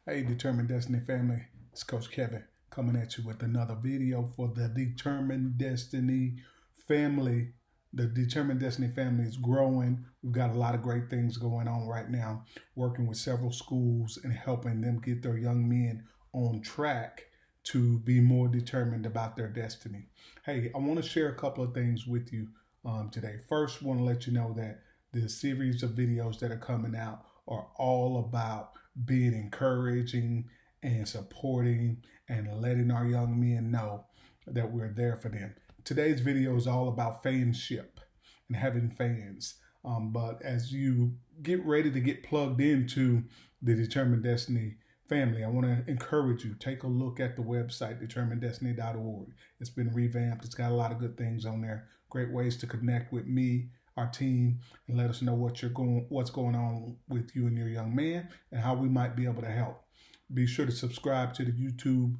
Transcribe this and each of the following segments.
Hey, Determined Destiny family, it's Coach Kevin coming at you with another video for the Determined Destiny family. The Determined Destiny family is growing. We've got a lot of great things going on right now, working with several schools and helping them get their young men on track to be more determined about their destiny. Hey, I want to share a couple of things with you today. First, I want to let you know that the series of videos that are coming out are all about being encouraging and supporting and letting our young men know that we're there for them. Today's video is all about fanship and having fans. But as you get ready to get plugged into the Determined Destiny family, I want to encourage you, take a look at the website, determineddestiny.org. It's been revamped. It's got a lot of good things on there. Great ways to connect with me, our team, and let us know what's going on with you and your young man and how we might be able to help. Be sure to subscribe to the YouTube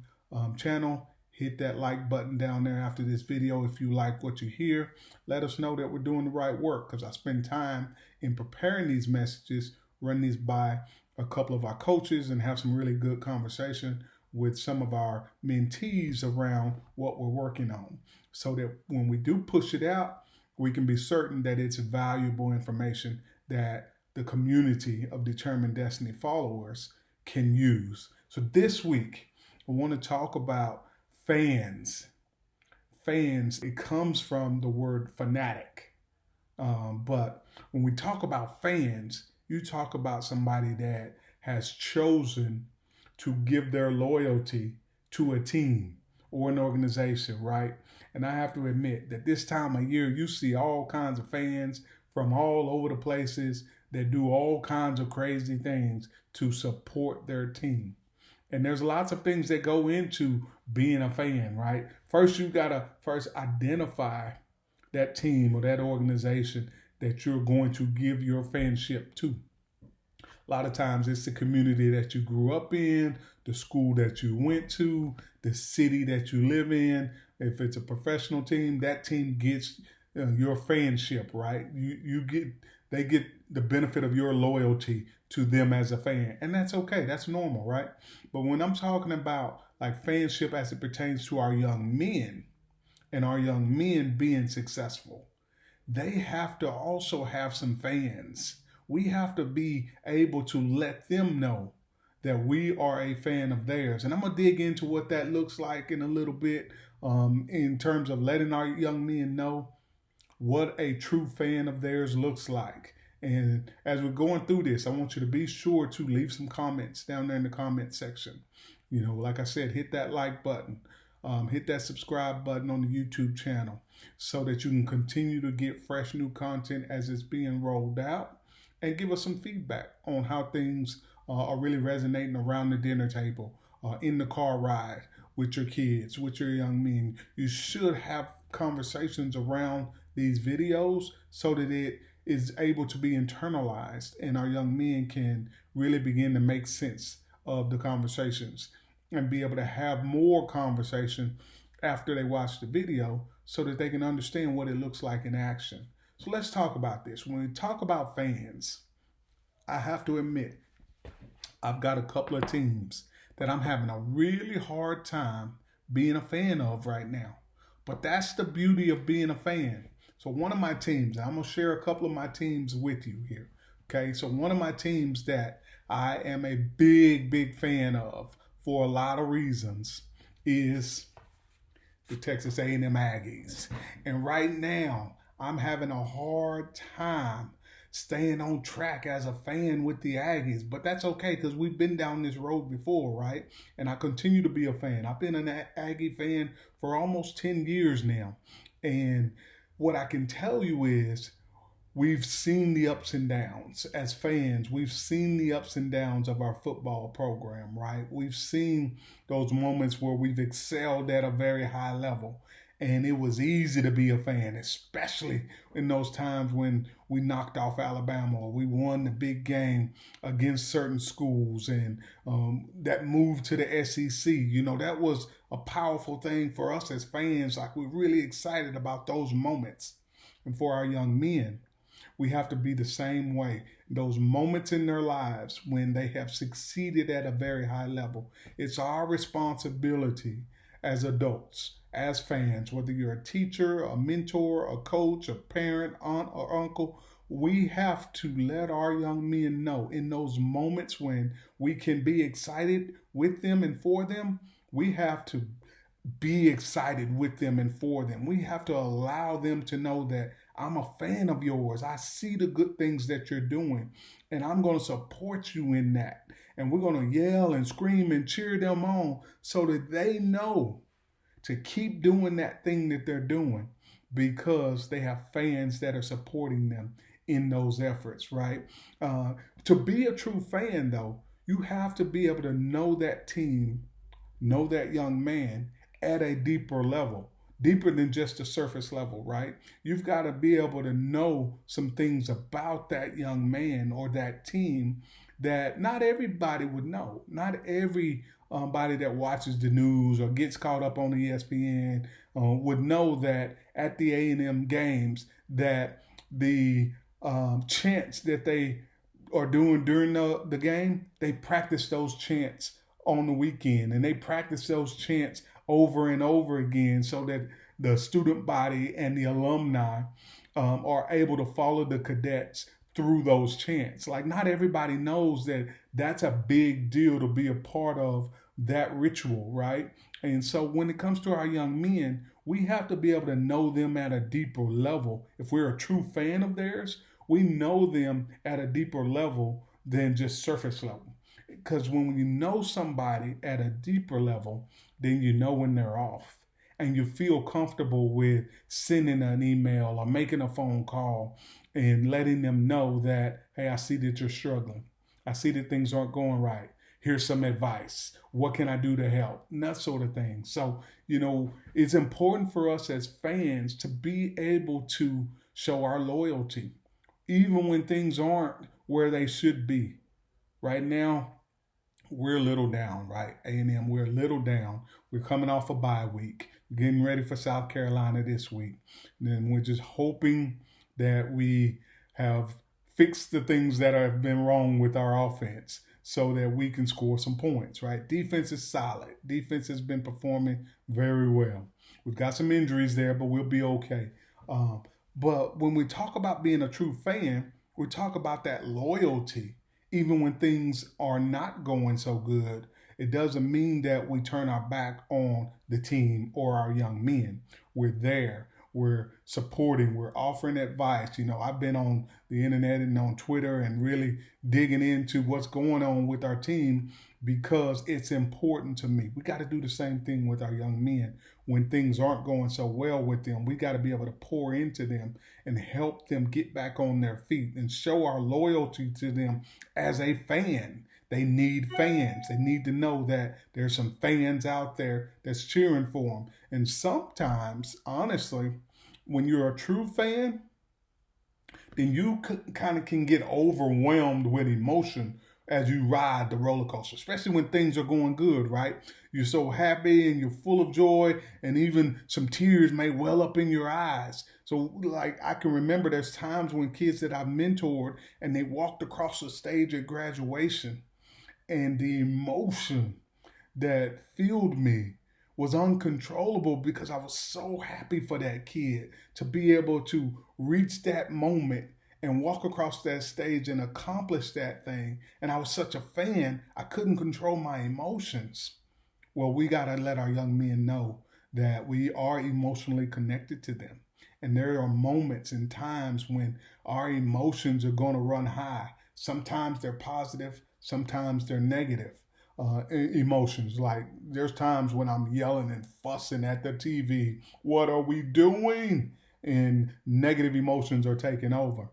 channel. Hit that like button down there after this video if you like what you hear. Let us know that we're doing the right work, because I spend time in preparing these messages, run these by a couple of our coaches, and have some really good conversation with some of our mentees around what we're working on, so that when we do push it out, we can be certain that it's valuable information that the community of Determined Destiny followers can use. So this week, I want to talk about fans. Fans, it comes from the word fanatic. But when we talk about fans, you talk about somebody that has chosen to give their loyalty to a team or an organization, right? And I have to admit that this time of year, you see all kinds of fans from all over the places that do all kinds of crazy things to support their team. And there's lots of things that go into being a fan, right? First, you gotta identify that team or that organization that you're going to give your fanship to. A lot of times it's the community that you grew up in, the school that you went to, the city that you live in. If it's a professional team, that team gets your fanship, right? They get the benefit of your loyalty to them as a fan. And that's okay. That's normal, right? But when I'm talking about like fanship as it pertains to our young men and our young men being successful, they have to also have some fans. We have to be able to let them know that we are a fan of theirs. And I'm going to dig into what that looks like in a little bit, in terms of letting our young men know what a true fan of theirs looks like. And as we're going through this, I want you to be sure to leave some comments down there in the comment section. You know, like I said, hit that like button, hit that subscribe button on the YouTube channel so that you can continue to get fresh new content as it's being rolled out, and give us some feedback on how things are really resonating around the dinner table, in the car ride, with your kids, with your young men. You should have conversations around these videos so that it is able to be internalized and our young men can really begin to make sense of the conversations and be able to have more conversation after they watch the video so that they can understand what it looks like in action. So let's talk about this. When we talk about fans, I have to admit, I've got a couple of teams that I'm having a really hard time being a fan of right now. But that's the beauty of being a fan. So one of my teams, I'm going to share a couple of my teams with you here. Okay, so one of my teams that I am a big fan of for a lot of reasons is the Texas A&M Aggies. And right now, I'm having a hard time staying on track as a fan with the Aggies, but that's okay because we've been down this road before, right? And I continue to be a fan. I've been an Aggie fan for almost 10 years now. And what I can tell you is we've seen the ups and downs as fans. We've seen the ups and downs of our football program, right? We've seen those moments where we've excelled at a very high level. And it was easy to be a fan, especially in those times when we knocked off Alabama or we won the big game against certain schools, and that move to the SEC. You know, that was a powerful thing for us as fans. Like, we're really excited about those moments and for our young men. We have to be the same way. Those moments in their lives when they have succeeded at a very high level, it's our responsibility as adults, as fans, whether you're a teacher, a mentor, a coach, a parent, aunt, or uncle, we have to let our young men know in those moments when we can be excited with them and for them, we have to be excited with them and for them. We have to allow them to know that I'm a fan of yours. I see the good things that you're doing, and I'm going to support you in that. And we're going to yell and scream and cheer them on so that they know to keep doing that thing that they're doing because they have fans that are supporting them in those efforts, right? To be a true fan, though, you have to be able to know that team, know that young man at a deeper level, deeper than just the surface level, right? You've got to be able to know some things about that young man or that team that not everybody would know. Not everybody that watches the news or gets caught up on ESPN would know that at the A&M games that the chants that they are doing during the game, they practice those chants on the weekend, and they practice those chants over and over again so that the student body and the alumni are able to follow the cadets through those chants. Like, not everybody knows that that's a big deal to be a part of that ritual, right? And so when it comes to our young men, we have to be able to know them at a deeper level. If we're a true fan of theirs, we know them at a deeper level than just surface level. Because when you know somebody at a deeper level, then you know when they're off. And you feel comfortable with sending an email or making a phone call and letting them know that, hey, I see that you're struggling. I see that things aren't going right. Here's some advice. What can I do to help? And that sort of thing. So, it's important for us as fans to be able to show our loyalty, even when things aren't where they should be. Right now, we're a little down, right? A&M, we're a little down. We're coming off a bye week, getting ready for South Carolina this week. And then we're just hoping that we have fixed the things that have been wrong with our offense so that we can score some points, right? Defense is solid. Defense has been performing very well. We've got some injuries there, but we'll be okay. But when we talk about being a true fan, we talk about that loyalty. Even when things are not going so good, it doesn't mean that we turn our back on the team or our young men. We're there. We're supporting. We're offering advice. I've been on the internet and on Twitter and really digging into what's going on with our team because it's important to me. We got to do the same thing with our young men. When things aren't going so well with them, we got to be able to pour into them and help them get back on their feet and show our loyalty to them as a fan. They need fans. They need to know that there's some fans out there that's cheering for them. And sometimes, honestly, when you're a true fan, then you kind of can get overwhelmed with emotion as you ride the roller coaster, especially when things are going good, right? You're so happy and you're full of joy, and even some tears may well up in your eyes. So, I can remember there's times when kids that I've mentored and they walked across the stage at graduation, and the emotion that filled me was uncontrollable because I was so happy for that kid to be able to reach that moment and walk across that stage and accomplish that thing. And I was such a fan, I couldn't control my emotions. Well, we got to let our young men know that we are emotionally connected to them. And there are moments and times when our emotions are going to run high. Sometimes they're positive, sometimes they're negative emotions. Like, there's times when I'm yelling and fussing at the TV. What are we doing? And negative emotions are taking over.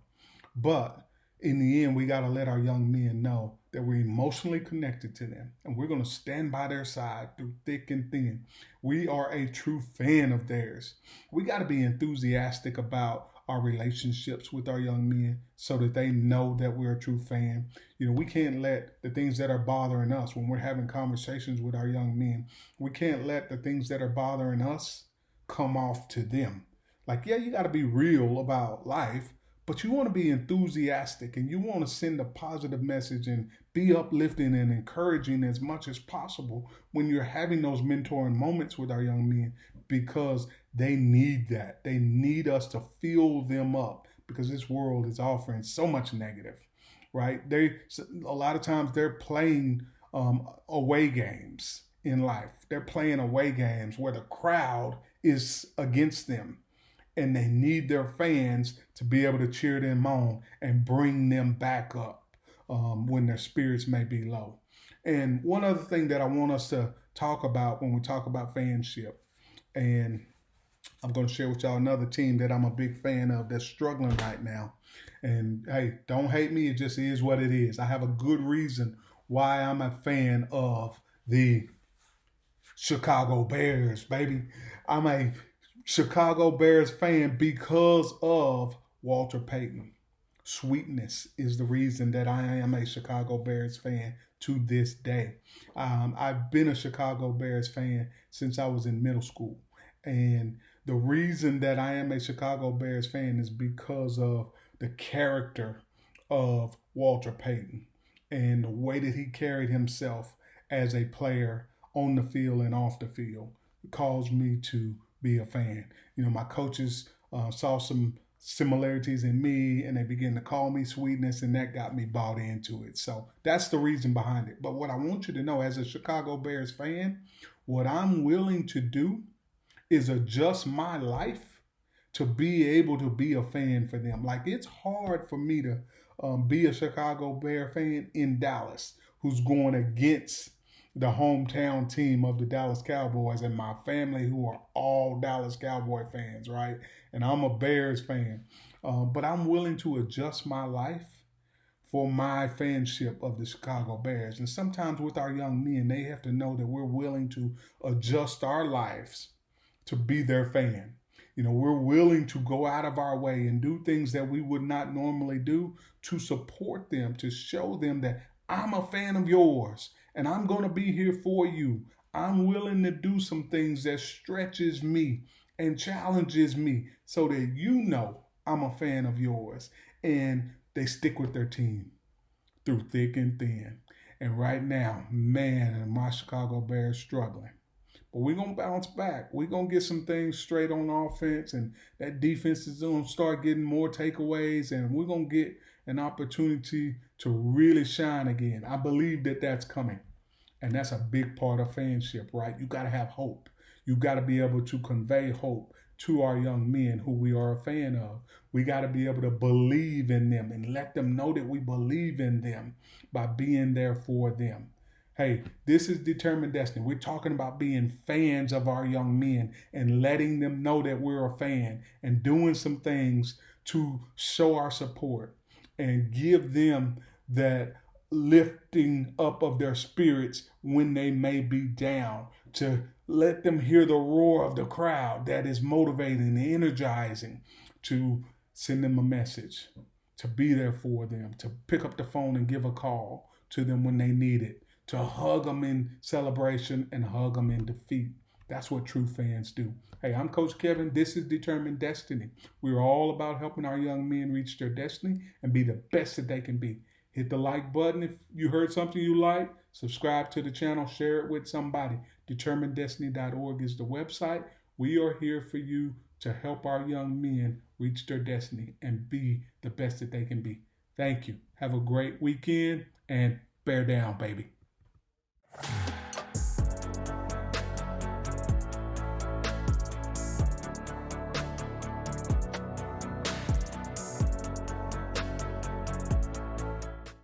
But in the end, we got to let our young men know that we're emotionally connected to them, and we're going to stand by their side through thick and thin. We are a true fan of theirs. We got to be enthusiastic about our relationships with our young men so that they know that we're a true fan. We can't let the things that are bothering us when we're having conversations with our young men, we can't let the things that are bothering us come off to them. Like, yeah, you got to be real about life, but you want to be enthusiastic and you want to send a positive message and be uplifting and encouraging as much as possible when you're having those mentoring moments with our young men, because they need that. They need us to fill them up, because this world is offering so much negative, right? A lot of times they're playing away games in life. They're playing away games where the crowd is against them, and they need their fans to be able to cheer them on and bring them back up when their spirits may be low. And one other thing that I want us to talk about when we talk about fanship, and I'm going to share with y'all another team that I'm a big fan of that's struggling right now. And hey, don't hate me. It just is what it is. I have a good reason why I'm a fan of the Chicago Bears, baby. I'm a Chicago Bears fan because of Walter Payton. Sweetness is the reason that I am a Chicago Bears fan to this day. I've been a Chicago Bears fan since I was in middle school. And the reason that I am a Chicago Bears fan is because of the character of Walter Payton and the way that he carried himself as a player on the field and off the field. It caused me to be a fan. You know, my coaches saw some similarities in me and they began to call me Sweetness, and that got me bought into it. So that's the reason behind it. But what I want you to know as a Chicago Bears fan, what I'm willing to do is adjust my life to be able to be a fan for them. Like, it's hard for me to be a Chicago Bear fan in Dallas who's going against the hometown team of the Dallas Cowboys and my family who are all Dallas Cowboy fans, right? And I'm a Bears fan. But I'm willing to adjust my life for my fanship of the Chicago Bears. And sometimes with our young men, they have to know that we're willing to adjust our lives to be their fan. You know, we're willing to go out of our way and do things that we would not normally do to support them, to show them that I'm a fan of yours and I'm going to be here for you. I'm willing to do some things that stretches me and challenges me so that you know I'm a fan of yours. And they stick with their team through thick and thin. And right now, man, my Chicago Bears struggling. But we're going to bounce back. We're going to get some things straight on offense, and that defense is going to start getting more takeaways, and we're going to get an opportunity to really shine again. I believe that that's coming, and that's a big part of fanship, right? You got to have hope. You got to be able to convey hope to our young men who we are a fan of. We got to be able to believe in them and let them know that we believe in them by being there for them. Hey, this is Determined Destiny. We're talking about being fans of our young men and letting them know that we're a fan and doing some things to show our support and give them that lifting up of their spirits when they may be down, to let them hear the roar of the crowd that is motivating and energizing, to send them a message, to be there for them, to pick up the phone and give a call to them when they need it, to hug them in celebration and hug them in defeat. That's what true fans do. Hey, I'm Coach Kevin. This is Determined Destiny. We're all about helping our young men reach their destiny and be the best that they can be. Hit the like button if you heard something you like. Subscribe to the channel. Share it with somebody. DeterminedDestiny.org is the website. We are here for you to help our young men reach their destiny and be the best that they can be. Thank you. Have a great weekend and bear down, baby.